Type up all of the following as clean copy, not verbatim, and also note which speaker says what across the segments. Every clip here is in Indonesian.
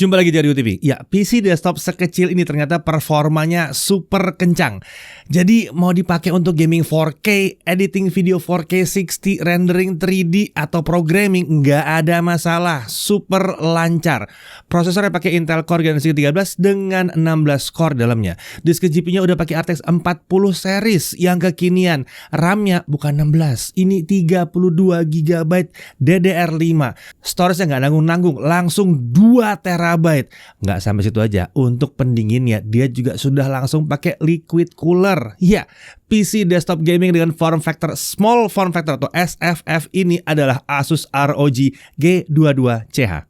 Speaker 1: Jumpa lagi di Aryo TV. Ya, PC desktop sekecil ini ternyata performanya super kencang. Jadi mau dipakai untuk gaming 4K, editing video 4K 60, rendering 3D atau programming nggak ada masalah, super lancar. Prosesornya pakai Intel Core generasi 13 dengan 16 core dalamnya. Disk GPU-nya udah pakai RTX 40 series yang kekinian. RAM-nya bukan 16, ini 32 GB DDR5. Storage-nya nggak nanggung-nanggung, langsung 2 terabyte. Nggak sampai situ aja, untuk pendinginnya dia juga sudah langsung pakai liquid cooler. Ya, PC desktop gaming dengan form factor small form factor atau SFF ini adalah Asus ROG G22CH.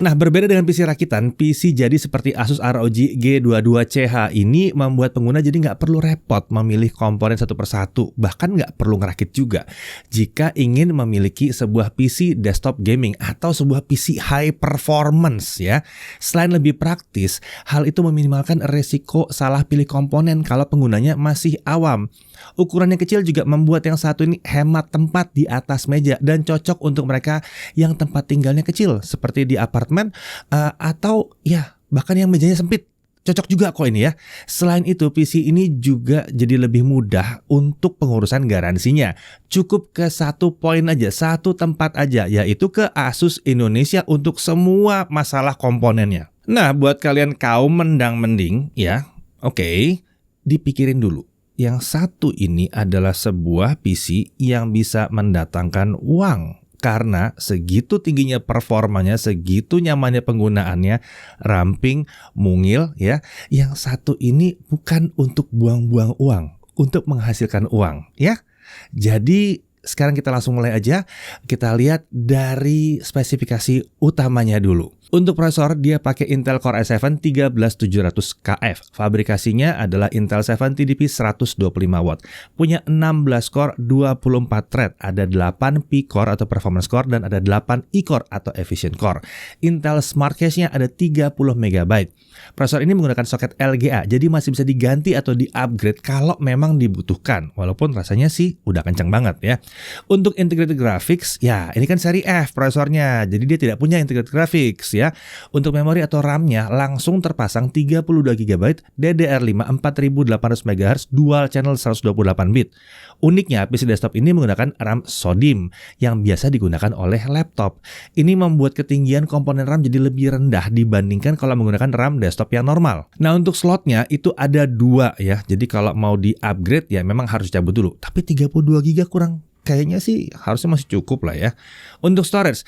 Speaker 1: Nah, berbeda dengan PC rakitan, PC jadi seperti Asus ROG G22CH ini membuat pengguna jadi nggak perlu repot memilih komponen satu persatu, bahkan nggak perlu ngerakit juga. Jika ingin memiliki sebuah PC desktop gaming atau sebuah PC high performance ya, selain lebih praktis, hal itu meminimalkan resiko salah pilih komponen kalau penggunanya masih awam. Ukurannya kecil juga membuat yang satu ini hemat tempat di atas meja dan cocok untuk mereka yang tempat tinggalnya kecil seperti di apartemen atau ya bahkan yang mejanya sempit. Cocok juga kok ini ya. Selain itu, PC ini juga jadi lebih mudah untuk pengurusan garansinya. Cukup ke satu poin aja, satu tempat aja, yaitu ke Asus Indonesia untuk semua masalah komponennya. Nah, buat kalian kaum mendang-mending ya, oke, dipikirin dulu. Yang satu ini adalah sebuah PC yang bisa mendatangkan uang. Karena segitu tingginya performanya, segitu nyamannya penggunaannya, ramping, mungil ya. Yang satu ini bukan untuk buang-buang uang, untuk menghasilkan uang ya. Jadi sekarang kita langsung mulai aja. Kita lihat dari spesifikasi utamanya dulu. Untuk prosesor dia pakai Intel Core i7 13700KF. Fabrikasinya adalah Intel 7 TDP 125 watt. Punya 16 core, 24 thread, ada 8 P-core atau performance core dan ada 8 E-core atau efficient core. Intel Smart Cache-nya ada 30 MB. Prosesor ini menggunakan soket LGA, jadi masih bisa diganti atau di-upgrade kalau memang dibutuhkan. Walaupun rasanya sih udah kencang banget ya. Untuk integrated graphics, ya ini kan seri F prosesornya, jadi dia tidak punya integrated graphics ya. Untuk memori atau RAM-nya langsung terpasang 32 GB DDR5 4800 MHz dual channel 128 bit. Uniknya PC desktop ini menggunakan RAM SODIMM yang biasa digunakan oleh laptop. Ini membuat ketinggian komponen RAM jadi lebih rendah dibandingkan kalau menggunakan RAM desktop yang normal. Nah, untuk slotnya itu ada 2 ya. Jadi kalau mau di-upgrade ya memang harus cabut dulu. Tapi 32 GB kurang. Kayaknya sih harusnya masih cukup lah ya. Untuk storage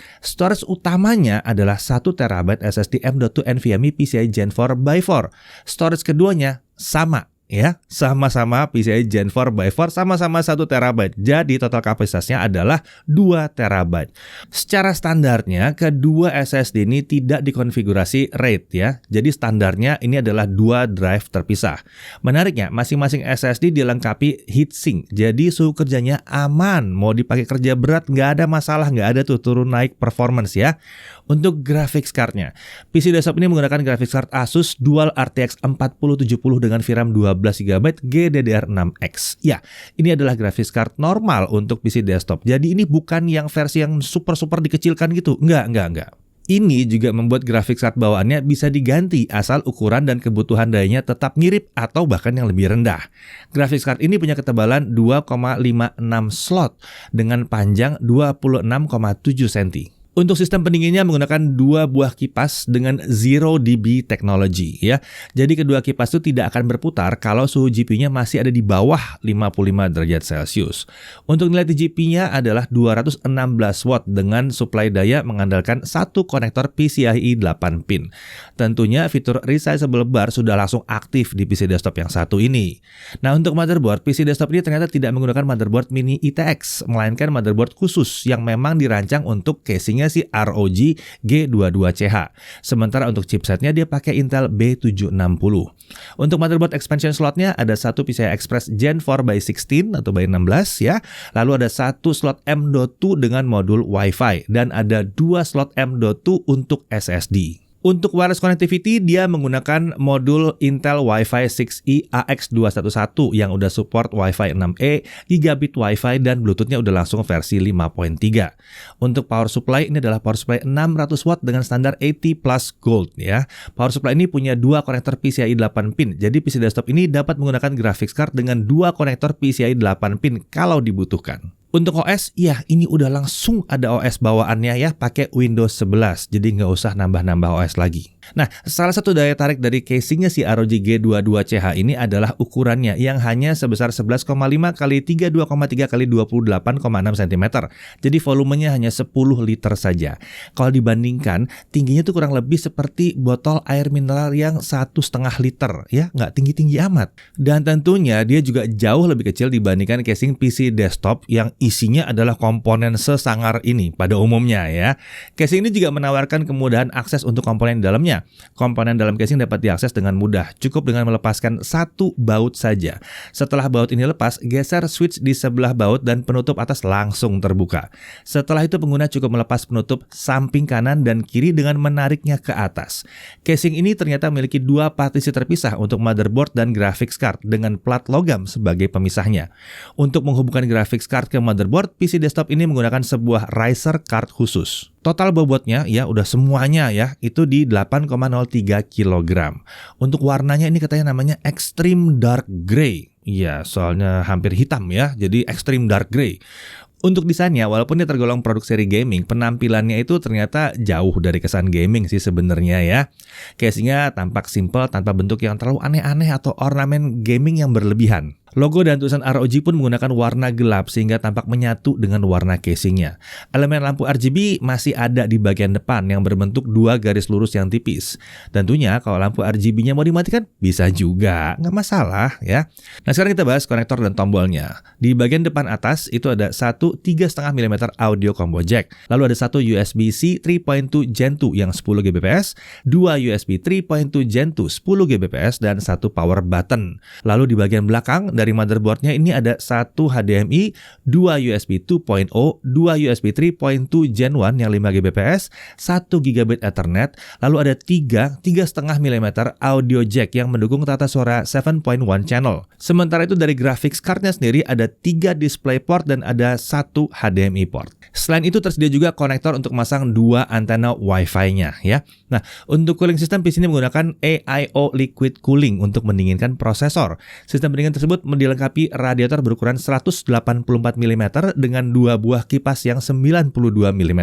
Speaker 1: utamanya adalah 1 TB SSD M.2 NVMe PCIe Gen 4x4. Storage keduanya sama ya, sama-sama PCIe Gen 4x4, sama-sama 1 TB. Jadi total kapasitasnya adalah 2 TB. Secara standarnya kedua SSD ini tidak dikonfigurasi RAID ya. Jadi standarnya ini adalah 2 drive terpisah. Menariknya, masing-masing SSD dilengkapi heatsink. Jadi suhu kerjanya aman. Mau dipakai kerja berat nggak ada masalah, nggak ada tuh turun naik performance ya. Untuk graphics card-nya, PC desktop ini menggunakan graphics card Asus Dual RTX 4070 dengan VRAM 12 GB GDDR6X. Ya, ini adalah graphics card normal untuk PC desktop. Jadi ini bukan yang versi yang super-super dikecilkan gitu. Enggak. Ini juga membuat graphics card bawaannya bisa diganti asal ukuran dan kebutuhan dayanya tetap mirip atau bahkan yang lebih rendah. Graphics card ini punya ketebalan 2,56 slot dengan panjang 26,7 cm. Untuk sistem pendinginnya menggunakan 2 buah kipas dengan Zero dB technology ya. Jadi kedua kipas itu tidak akan berputar kalau suhu GPU-nya masih ada di bawah 55 derajat Celcius. Untuk nilai TGP-nya adalah 216 watt dengan suplai daya mengandalkan satu konektor PCIe 8 pin. Tentunya fitur resizable bar sudah langsung aktif di PC desktop yang satu ini. Nah, untuk motherboard, PC desktop ini ternyata tidak menggunakan motherboard mini ITX, melainkan motherboard khusus yang memang dirancang untuk casingnya si ROG G22CH. Sementara untuk chipsetnya dia pakai Intel B760. Untuk motherboard expansion slotnya ada satu PCI Express Gen 4x16 atau by 16 ya. Lalu ada satu slot M.2 dengan modul Wi-Fi dan ada 2 slot M.2 untuk SSD. Untuk wireless connectivity, dia menggunakan modul Intel Wi-Fi 6E AX211 yang udah support Wi-Fi 6E, gigabit Wi-Fi, dan Bluetooth-nya udah langsung versi 5.3. Untuk power supply, ini adalah power supply 600 watt dengan standar 80 plus Gold ya. Power supply ini punya dua konektor PCIe 8 pin. Jadi PC desktop ini dapat menggunakan graphics card dengan dua konektor PCIe 8 pin kalau dibutuhkan. Untuk OS, ya ini udah langsung ada OS bawaannya ya, pakai Windows 11. Jadi nggak usah nambah-nambah OS lagi. Nah, salah satu daya tarik dari casingnya si ROG G22CH ini adalah ukurannya yang hanya sebesar 11,5 x 32,3 x 28,6 cm. Jadi volumenya hanya 10 liter saja. Kalau dibandingkan, tingginya tuh kurang lebih seperti botol air mineral yang 1,5 liter ya, nggak tinggi-tinggi amat. Dan tentunya dia juga jauh lebih kecil dibandingkan casing PC desktop yang isinya adalah komponen sesangar ini pada umumnya ya. Casing ini juga menawarkan kemudahan akses untuk komponen di dalamnya. Komponen dalam casing dapat diakses dengan mudah, cukup dengan melepaskan satu baut saja. Setelah baut ini lepas, geser switch di sebelah baut dan penutup atas langsung terbuka. Setelah itu pengguna cukup melepas penutup samping kanan dan kiri dengan menariknya ke atas. Casing ini ternyata memiliki dua partisi terpisah untuk motherboard dan graphics card dengan plat logam sebagai pemisahnya. Untuk menghubungkan graphics card ke motherboard, PC desktop ini menggunakan sebuah riser card khusus. Total bobotnya ya udah semuanya ya itu di 8,03 kg. Untuk warnanya ini katanya namanya Extreme Dark Grey. Ya, soalnya hampir hitam ya, jadi Extreme Dark Grey. Untuk desainnya, walaupun dia tergolong produk seri gaming, penampilannya itu ternyata jauh dari kesan gaming sih sebenarnya ya. Casingnya tampak simple tanpa bentuk yang terlalu aneh-aneh atau ornamen gaming yang berlebihan. Logo dan tulisan ROG pun menggunakan warna gelap sehingga tampak menyatu dengan warna casingnya. Elemen lampu RGB masih ada di bagian depan yang berbentuk dua garis lurus yang tipis. Tentunya kalau lampu RGB-nya mau dimatikan bisa juga, nggak masalah ya. Nah sekarang kita bahas konektor dan tombolnya. Di bagian depan atas itu ada satu 3,5 mm audio combo jack. Lalu ada satu USB-C 3.2 Gen 2 yang 10 Gbps, dua USB 3.2 Gen 2 10 Gbps, dan satu power button. Lalu di bagian belakang dari motherboardnya ini ada satu HDMI, dua USB 2.0, dua USB 3.2 Gen 1 yang 5 Gbps, 1 GB Ethernet, lalu ada 3,5 mm audio jack yang mendukung tata suara 7.1 channel. Sementara itu dari graphics cardnya sendiri ada 3 display port dan ada 1 HDMI port. Selain itu tersedia juga konektor untuk masang 2 antena Wi-Fi-nya ya. Nah, untuk cooling system PC ini menggunakan AIO Liquid Cooling untuk mendinginkan prosesor. Sistem pendingin tersebut dilengkapi radiator berukuran 184 mm dengan dua buah kipas yang 92 mm.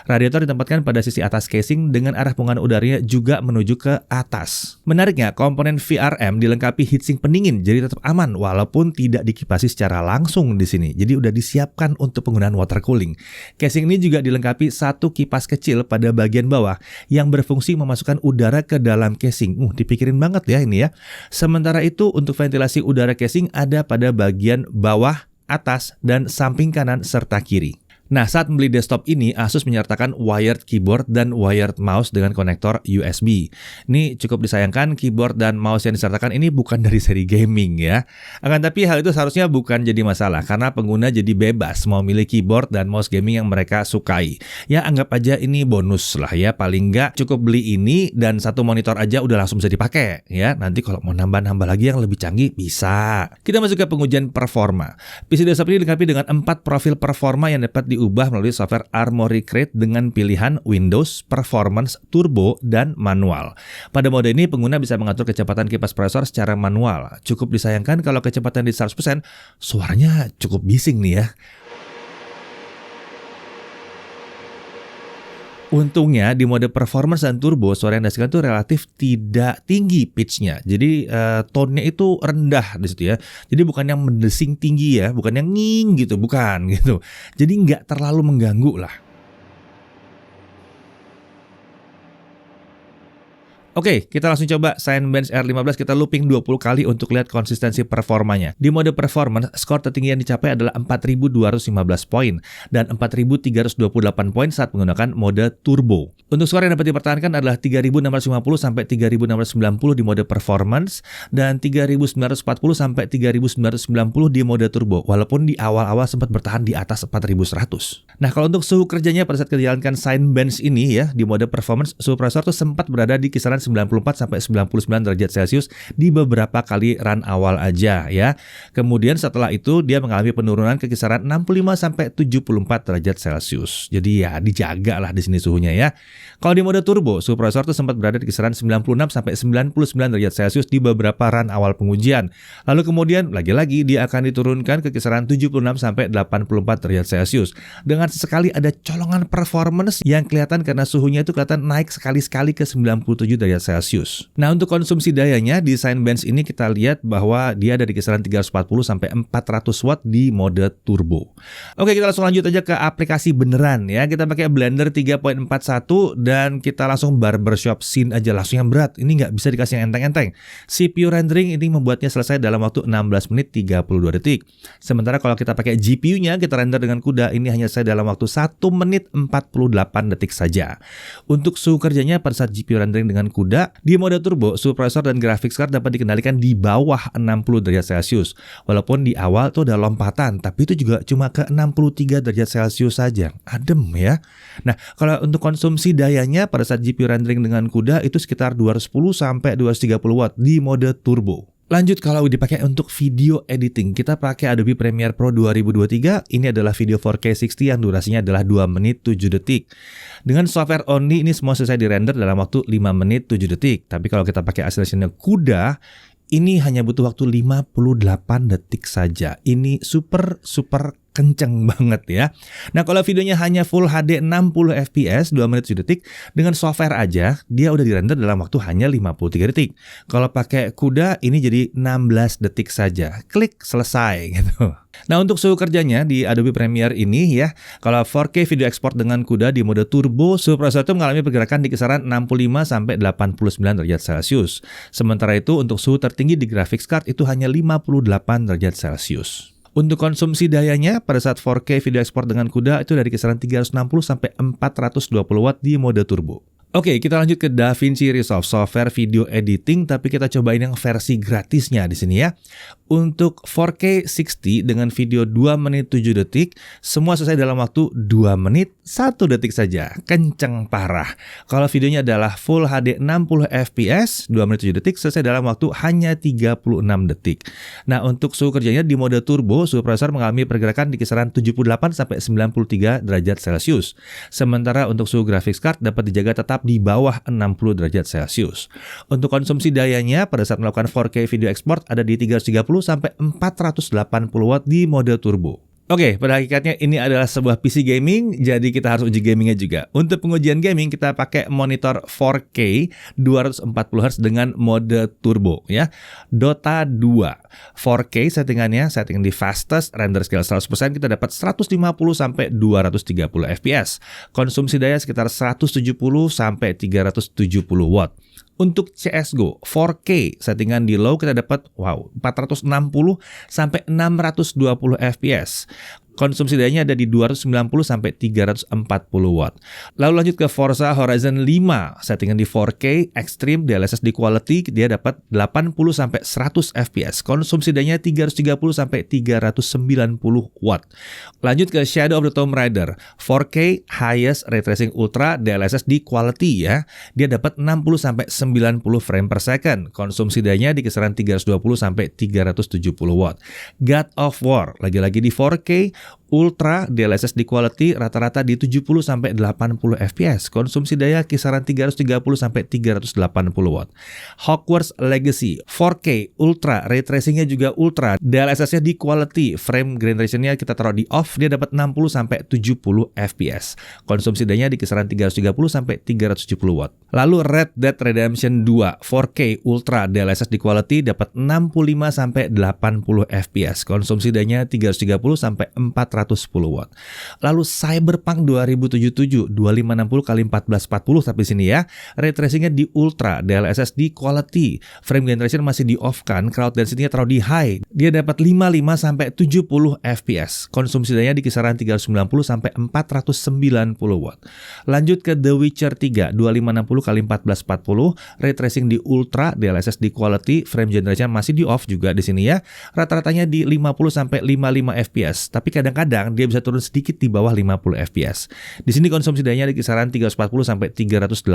Speaker 1: Radiator ditempatkan pada sisi atas casing dengan arah penggunaan udaranya juga menuju ke atas. Menariknya, komponen VRM dilengkapi heatsink pendingin jadi tetap aman walaupun tidak dikipasi secara langsung di sini. Jadi udah disiapkan untuk penggunaan water cooling. Casing ini juga dilengkapi satu kipas kecil pada bagian bawah yang berfungsi memasukkan udara ke dalam casing. Dipikirin banget ya ini ya. Sementara itu untuk ventilasi udara casing ada pada bagian bawah, atas, dan samping kanan serta kiri. Nah, saat membeli desktop ini, Asus menyertakan wired keyboard dan wired mouse dengan konektor USB. Ini cukup disayangkan, keyboard dan mouse yang disertakan ini bukan dari seri gaming ya. Akan tapi hal itu seharusnya bukan jadi masalah, karena pengguna jadi bebas mau milih keyboard dan mouse gaming yang mereka sukai. Ya, anggap aja ini bonus lah ya, paling nggak cukup beli ini dan satu monitor aja udah langsung bisa dipakai ya. Nanti kalau mau nambah-nambah lagi yang lebih canggih, bisa. Kita masuk ke pengujian performa. PC desktop ini dilengkapi dengan 4 profil performa yang dapat diubah melalui software Armoury Crate dengan pilihan Windows, Performance, Turbo, dan Manual. Pada mode ini, pengguna bisa mengatur kecepatan kipas prosesor secara manual. Cukup disayangkan kalau kecepatan di 100%, suaranya cukup bising nih ya. Untungnya di mode performance dan turbo suara yang dihasilkan itu relatif tidak tinggi pitch-nya. Jadi tone-nya itu rendah di situ ya. Jadi bukan yang mendesing tinggi ya, bukan yang nging gitu, bukan gitu. Jadi nggak terlalu mengganggu lah. Oke, kita langsung coba Cinebench R15, kita looping 20 kali untuk lihat konsistensi performanya. Di mode performance, skor tertinggi yang dicapai adalah 4.215 poin dan 4.328 poin saat menggunakan mode turbo. Untuk skor yang dapat dipertahankan adalah 3.650 sampai 3.690 di mode performance dan 3.940 sampai 3.990 di mode turbo, walaupun di awal-awal sempat bertahan di atas 4.100. Nah, kalau untuk suhu kerjanya pada saat kita jalankan Cinebench ini ya, di mode performance, suhu prosesor tuh sempat berada di kisaran 94 sampai 99 derajat Celcius di beberapa kali run awal aja ya. Kemudian setelah itu dia mengalami penurunan ke kisaran 65 sampai 74 derajat Celcius. Jadi ya dijaga lah di sini suhunya ya. Kalau di mode turbo, suhu prosesor tuh sempat berada di kisaran 96 sampai 99 derajat Celcius di beberapa run awal pengujian. Lalu kemudian lagi-lagi dia akan diturunkan ke kisaran 76 sampai 84 derajat Celcius. Dengan sesekali ada colongan performance yang kelihatan karena suhunya itu kelihatan naik sekali-sekali ke 97 derajat Celcius. Nah, untuk konsumsi dayanya di Cinebench ini kita lihat bahwa dia ada di kisaran 340 sampai 400 watt di mode turbo. Oke, kita langsung lanjut aja ke aplikasi beneran ya. Kita pakai Blender 3.41 dan kita langsung barbershop scene aja, langsung yang berat. Ini nggak bisa dikasih yang enteng-enteng. CPU rendering ini membuatnya selesai dalam waktu 16 menit 32 detik. Sementara kalau kita pakai GPU-nya, kita render dengan CUDA, ini hanya selesai dalam waktu 1 menit 48 detik saja. Untuk suhu kerjanya pada saat GPU rendering dengan CUDA, di mode turbo, suhu prosesor dan graphics card dapat dikendalikan di bawah 60 derajat Celcius. Walaupun di awal tuh ada lompatan, tapi itu juga cuma ke 63 derajat Celcius saja. Adem ya. Nah, kalau untuk konsumsi dayanya pada saat GPU rendering dengan CUDA itu sekitar 210 sampai 230 watt di mode turbo. Lanjut kalau dipakai untuk video editing, kita pakai Adobe Premiere Pro 2023. Ini adalah video 4K 60 yang durasinya adalah 2 menit 7 detik. Dengan software only ini semua selesai dirender dalam waktu 5 menit 7 detik. Tapi kalau kita pakai acceleration CUDA, ini hanya butuh waktu 58 detik saja. Ini super kenceng banget ya. Nah, kalau videonya hanya Full HD 60 fps 2 menit 7 detik, dengan software aja dia udah dirender dalam waktu hanya 53 detik. Kalau pakai CUDA ini jadi 16 detik saja. Klik selesai gitu. Nah, untuk suhu kerjanya di Adobe Premiere ini ya, kalau 4K video export dengan CUDA di mode turbo, suhu prosesor itu mengalami pergerakan di kisaran 65 sampai 89 derajat Celcius. Sementara itu untuk suhu tertinggi di graphics card itu hanya 58 derajat Celcius. Untuk konsumsi dayanya pada saat 4K video export dengan CUDA itu dari kisaran 360 sampai 420 watt di mode turbo. Oke, kita lanjut ke DaVinci Resolve, software video editing, tapi kita cobain yang versi gratisnya di sini ya. Untuk 4K 60 dengan video 2 menit 7 detik, semua selesai dalam waktu 2 menit 1 detik saja. Kenceng parah. Kalau videonya adalah Full HD 60 fps 2 menit 7 detik, selesai dalam waktu hanya 36 detik. Nah, untuk suhu kerjanya di mode turbo, suhu prosesor mengalami pergerakan di kisaran 78 sampai 93 derajat Celcius. Sementara untuk suhu graphics card dapat dijaga tetap di bawah 60 derajat Celcius. Untuk konsumsi dayanya pada saat melakukan 4K video export ada di 330 sampai 480 watt di mode turbo. Oke, pada hakikatnya ini adalah sebuah PC gaming, jadi kita harus uji gamingnya juga. Untuk pengujian gaming kita pakai monitor 4K 240Hz dengan mode turbo ya. Dota 2 4K settingannya, setting di fastest, render scale 100%, kita dapat 150 sampai 230 fps. Konsumsi daya sekitar 170 sampai 370 watt. Untuk CSGO 4K settingan di low kita dapat 460 sampai 620 fps. Konsumsi dayanya ada di 290 sampai 340 watt. Lalu lanjut ke Forza Horizon 5, settingan di 4K Extreme DLSS di Quality dia dapat 80 sampai 100 fps. Konsumsi dayanya 330 sampai 390 watt. Lanjut ke Shadow of the Tomb Raider 4K Highest Ray Tracing Ultra DLSS di Quality ya. Dia dapat 60 sampai 90 frame per second. Konsumsi dayanya di kisaran 320 sampai 370 watt. God of War lagi-lagi di 4K Ultra DLSS di Quality rata-rata di 70 sampai 80 fps. Konsumsi daya kisaran 330 sampai 380 watt. Hogwarts Legacy 4K Ultra, ray tracingnya juga Ultra, DLSS-nya di Quality, frame generation-nya kita taruh di off, dia dapat 60 sampai 70 fps. Konsumsi dayanya di kisaran 330 sampai 370 watt. Lalu Red Dead Redemption 2 4K Ultra DLSS di Quality dapat 65 sampai 80 fps. Konsumsi dayanya 330 sampai 410 watt. Lalu Cyberpunk 2077 2560x1440 tapi sini ya. Ray tracingnya di Ultra, DLSS di Quality, frame generation masih di off kan, crowd density-nya taruh di high. Dia dapat 55 sampai 70 fps. Konsumsi dayanya di kisaran 390 sampai 490 watt. Lanjut ke The Witcher 3 2560x1440, ray tracing di Ultra, DLSS di Quality, frame generation masih di off juga di sini ya. Rata-ratanya di 50 sampai 55 fps. Tapi kadang-kadang kadang dia bisa turun sedikit di bawah 50 fps. Di sini konsumsi dayanya di kisaran 340 sampai 380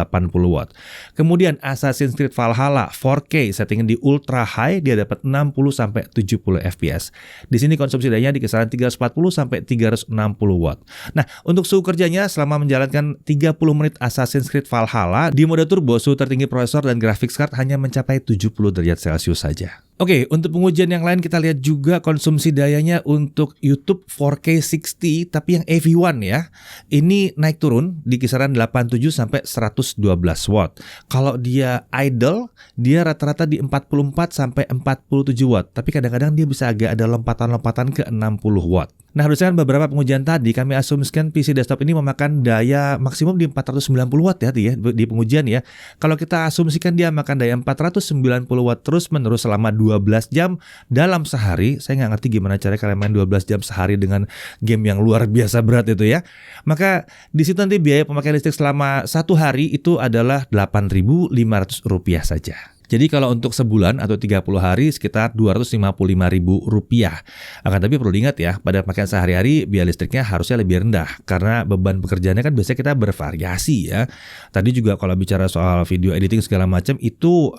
Speaker 1: watt. Kemudian Assassin's Creed Valhalla 4K setting di ultra high dia dapat 60 sampai 70 fps. Di sini konsumsi dayanya di kisaran 340 sampai 360 watt. Nah, untuk suhu kerjanya selama menjalankan 30 menit Assassin's Creed Valhalla di mode turbo, suhu tertinggi prosesor dan graphics card hanya mencapai 70 derajat Celcius saja. Oke, untuk pengujian yang lain kita lihat juga konsumsi dayanya untuk YouTube 4K 60 tapi yang AV1 ya. Ini naik turun di kisaran 87 sampai 112 watt. Kalau dia idle, dia rata-rata di 44 sampai 47 watt. Tapi kadang-kadang dia bisa agak ada lompatan-lompatan ke 60 watt. Nah, berdasarkan beberapa pengujian tadi, kami asumsikan PC desktop ini memakan daya maksimum di 490 watt ya di pengujian ya. Kalau kita asumsikan dia makan daya 490 watt terus-menerus selama 12 jam dalam sehari, saya nggak ngerti gimana cara kalian main 12 jam sehari dengan game yang luar biasa berat itu ya. Maka di situ nanti biaya pemakaian listrik selama 1 hari itu adalah Rp8.500 saja. Jadi kalau untuk sebulan atau 30 hari sekitar Rp255.000. Akan tapi perlu diingat ya, pada pemakaian sehari-hari biaya listriknya harusnya lebih rendah karena beban pekerjaannya kan biasanya kita bervariasi ya. Tadi juga kalau bicara soal video editing segala macam itu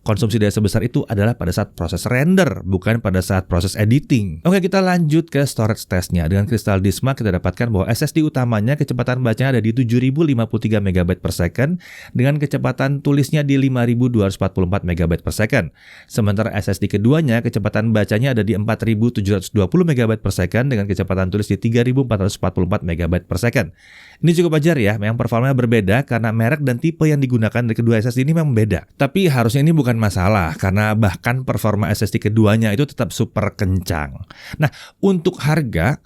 Speaker 1: konsumsi daya sebesar itu adalah pada saat proses render, bukan pada saat proses editing. Oke, kita lanjut ke storage testnya. Dengan Crystal Disma kita dapatkan bahwa SSD utamanya kecepatan bacanya ada di 7.053 MB per second dengan kecepatan tulisnya di 5.244 MB per second. Sementara SSD keduanya kecepatan bacanya ada di 4.720 MB per second dengan kecepatan tulis di 3.444 MB per second. Ini cukup wajar ya, memang performanya berbeda karena merek dan tipe yang digunakan dari kedua SSD ini memang beda. Tapi harusnya ini bukan masalah karena bahkan performa SSD keduanya itu tetap super kencang. Nah, untuk harga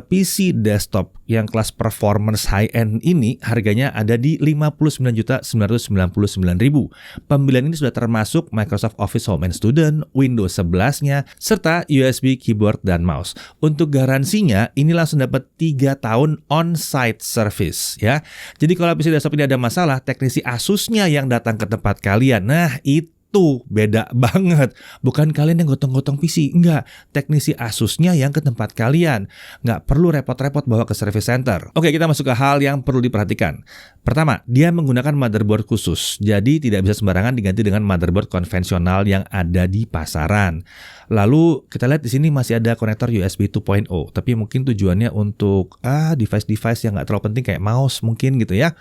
Speaker 1: PC desktop yang kelas performance high-end ini harganya ada di Rp59.999.000. Pembelian ini sudah termasuk Microsoft Office Home and Student, Windows 11-nya, serta USB keyboard dan mouse. Untuk garansinya, ini langsung dapat 3 tahun on-site service ya. Jadi kalau PC desktop ini ada masalah, teknisi Asusnya yang datang ke tempat kalian. Nah, itu beda banget. Bukan kalian yang gotong-gotong PC, enggak. Teknisi Asusnya yang ke tempat kalian. Enggak perlu repot-repot bawa ke service center. Oke, kita masuk ke hal yang perlu diperhatikan. Pertama, dia menggunakan motherboard khusus. Jadi tidak bisa sembarangan diganti dengan motherboard konvensional yang ada di pasaran. Lalu kita lihat di sini masih ada konektor USB 2.0, tapi mungkin tujuannya untuk device-device yang nggak terlalu penting kayak mouse mungkin gitu ya.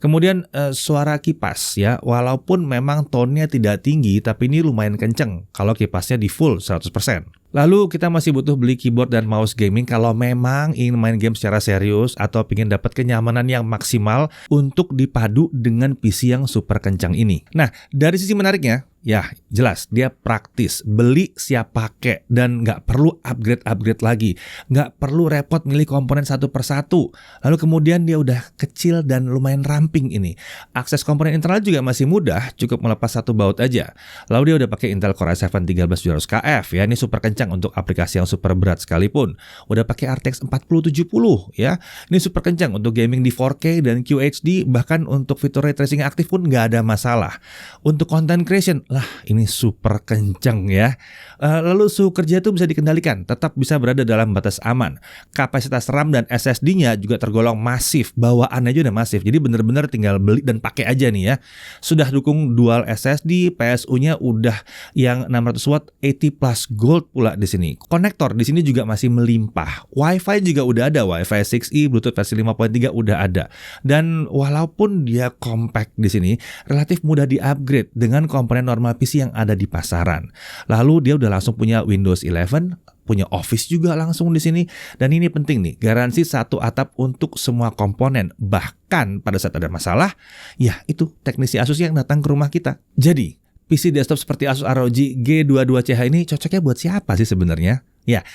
Speaker 1: Kemudian suara kipas ya, walaupun memang tone-nya tidak tinggi, tapi ini lumayan kenceng kalau kipasnya di full 100%. Lalu kita masih butuh beli keyboard dan mouse gaming kalau memang ingin main game secara serius atau ingin dapat kenyamanan yang maksimal untuk dipadu dengan PC yang super kencang ini. Nah, dari sisi menariknya, ya jelas dia praktis, beli siap pakai dan nggak perlu upgrade lagi, nggak perlu repot milih komponen satu persatu. Lalu kemudian dia udah kecil dan lumayan ramping ini. Akses komponen internal juga masih mudah, cukup melepas satu baut aja. Lalu dia udah pakai Intel Core i7 13700KF ya, ini super kencang untuk aplikasi yang super berat sekalipun. Udah pakai RTX 4070 ya, ini super kencang untuk gaming di 4K dan QHD, bahkan untuk fitur ray tracing aktif pun nggak ada masalah. Untuk content creation, lah ini super kencang ya. Lalu suhu kerja itu bisa dikendalikan, tetap bisa berada dalam batas aman. Kapasitas RAM dan SSD-nya juga tergolong masif, bawaan aja udah masif. Jadi bener-bener tinggal beli dan pakai aja nih ya. Sudah dukung dual SSD, PSU-nya udah yang 600 watt 80 plus gold pula di sini. Konektor di sini juga masih melimpah. Wi-Fi juga udah ada, Wi-Fi 6E, Bluetooth versi 5.3 udah ada. Dan walaupun dia compact di sini, relatif mudah di-upgrade dengan komponen normal PC yang ada di pasaran. Lalu dia udah langsung punya Windows 11, punya Office juga langsung di sini. Dan ini penting nih, garansi satu atap untuk semua komponen. Bahkan pada saat ada masalah, ya itu teknisi Asus yang datang ke rumah kita. Jadi, PC desktop seperti Asus ROG G22CH ini cocoknya buat siapa sih sebenarnya? Ya,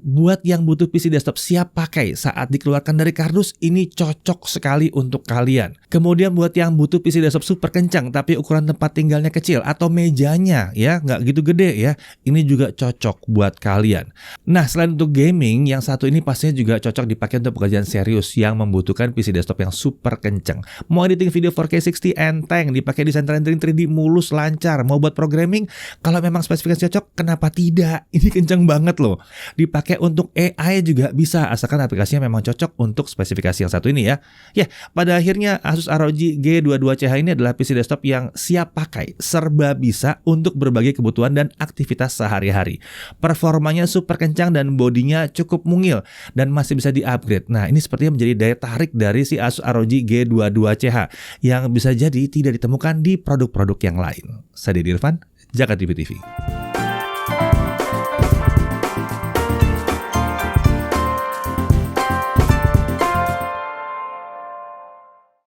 Speaker 1: buat yang butuh PC desktop siap pakai saat dikeluarkan dari kardus, ini cocok sekali untuk kalian. Kemudian buat yang butuh PC desktop super kencang tapi ukuran tempat tinggalnya kecil atau mejanya ya nggak gitu gede ya, ini juga cocok buat kalian. Nah, selain untuk gaming, yang satu ini pastinya juga cocok dipakai untuk pekerjaan serius yang membutuhkan PC desktop yang super kencang. Mau editing video 4K 60 enteng, dipakai desain rendering 3D mulus lancar. Mau buat programming, kalau memang spesifikasi cocok, kenapa tidak? Ini kencang banget banget loh. Dipakai untuk AI juga bisa, asalkan aplikasinya memang cocok untuk spesifikasi yang satu ini ya. Ya, pada akhirnya Asus ROG G22CH ini adalah PC desktop yang siap pakai, serba bisa untuk berbagai kebutuhan dan aktivitas sehari-hari. Performanya super kencang dan bodinya cukup mungil dan masih bisa di-upgrade. Nah, ini sepertinya menjadi daya tarik dari si Asus ROG G22CH yang bisa jadi tidak ditemukan di produk-produk yang lain. Saya Deddy Irfan, Jakarta TV.